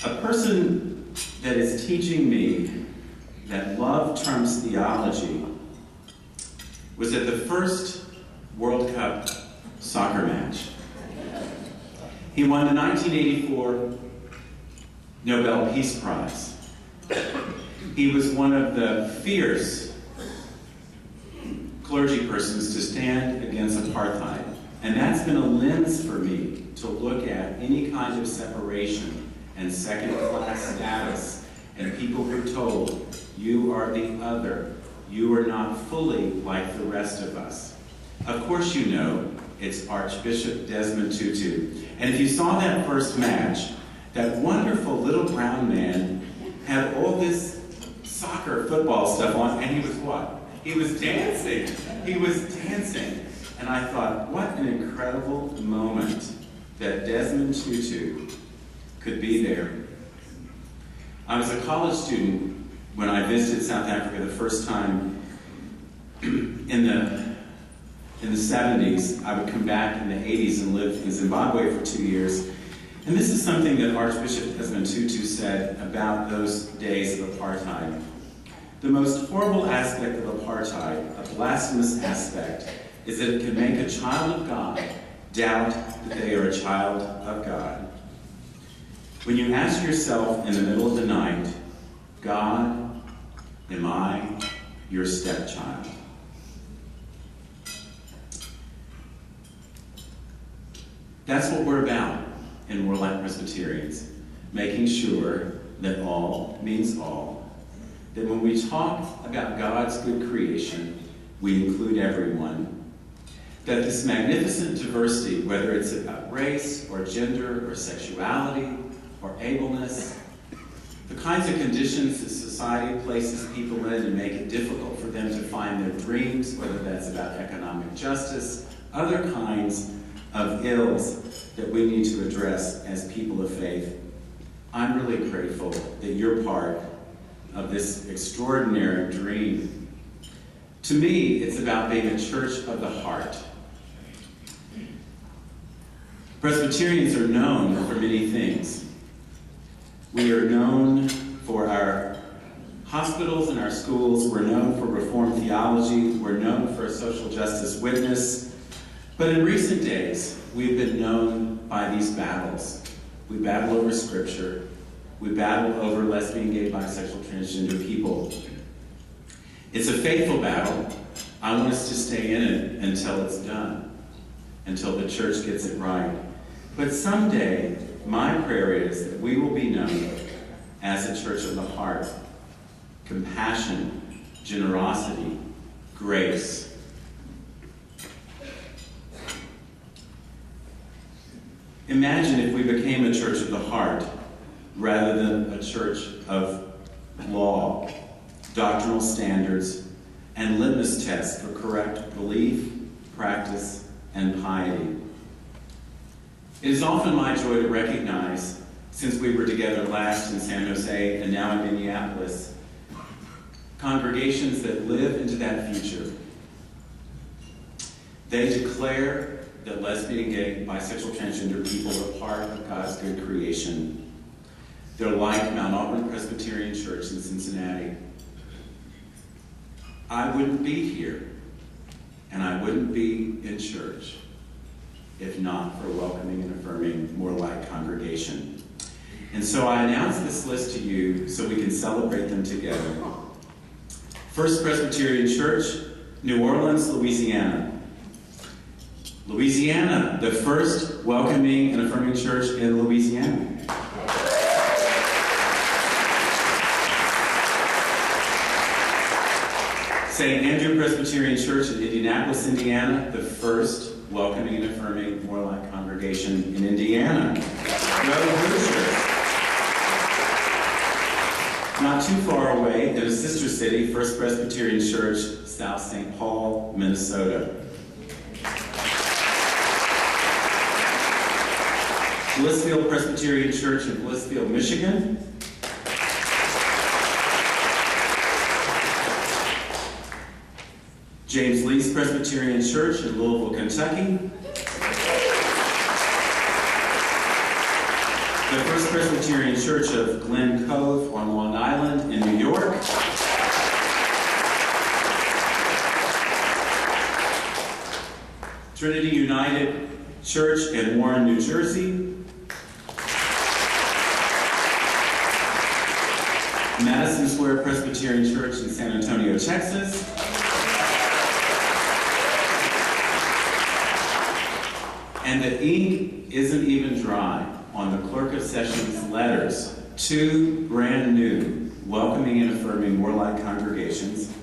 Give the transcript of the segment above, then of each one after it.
A person that is teaching me that love trumps theology was at the first World Cup soccer match. He won the 1984 Nobel Peace Prize. He was one of the fierce clergy persons to stand against apartheid. And that's been a lens for me to look at any kind of separation and second-class status and people who are told, you are the other, you are not fully like the rest of us. Of course you know, it's Archbishop Desmond Tutu. And if you saw that first match, that wonderful little brown man had all this soccer, football stuff on, and he was what? He was dancing. He was dancing. And I thought, what an incredible moment that Desmond Tutu could be there. I was a college student when I visited South Africa the first time in the 70s. I would come back in the 80s and live in Zimbabwe for 2 years. And this is something that Archbishop Desmond Tutu said about those days of apartheid. The most horrible aspect of apartheid, a blasphemous aspect, is that it can make a child of God doubt that they are a child of God. When you ask yourself in the middle of the night, God, am I your stepchild? That's what we're about in More Like Presbyterians, making sure that all means all, that when we talk about God's good creation, we include everyone, that this magnificent diversity, whether it's about race or gender or sexuality or ableness, the kinds of conditions that society places people in and make it difficult for them to find their dreams, whether that's about economic justice, other kinds of ills that we need to address as people of faith. I'm really grateful that you're part of this extraordinary dream. To me, it's about being a church of the heart. Presbyterians are known for many things. We are known for our hospitals and our schools. We're known for Reformed theology. We're known for a social justice witness. But in recent days, we've been known by these battles. We battle over Scripture. We battle over lesbian, gay, bisexual, transgender people. It's a faithful battle. I want us to stay in it until it's done, until the church gets it right. But someday, my prayer is that we will be known as a church of the heart. Compassion, generosity, grace. Imagine if we became a church of the heart rather than a church of law, doctrinal standards, and litmus tests for correct belief, practice, and piety. It is often my joy to recognize, since we were together last in San Jose and now in Minneapolis, congregations that live into that future. They declare that lesbian, gay, bisexual, transgender people are part of God's good creation. They're like Mount Auburn Presbyterian Church in Cincinnati. I wouldn't be here, and I wouldn't be in church if not for a welcoming and affirming, more like congregation. And so I announce this list to you so we can celebrate them together. First Presbyterian Church, New Orleans, Louisiana. Louisiana, the first welcoming and affirming church in Louisiana. St. Andrew Presbyterian Church in Indianapolis, Indiana, the first welcoming and affirming, more like congregation in Indiana. Go Hoosiers. Not too far away, in a sister city, First Presbyterian Church, South St. Paul, Minnesota. Blissfield Presbyterian Church in Blissfield, Michigan. James Lee's Presbyterian Church in Louisville, Kentucky. the First Presbyterian Church of Glen Cove on Long Island in New York. Trinity United Church in Warren, New Jersey. Madison Square Presbyterian Church in San Antonio, Texas. And the ink isn't even dry on the Clerk of Sessions letters, 2 brand new, welcoming and affirming more like congregations.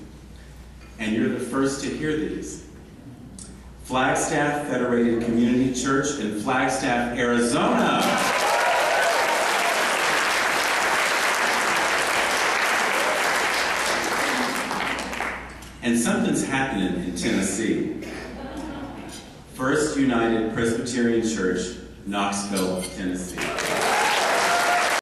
And you're the first to hear these. Flagstaff Federated Community Church in Flagstaff, Arizona. And something's happening in Tennessee. First United Presbyterian Church, Knoxville, Tennessee.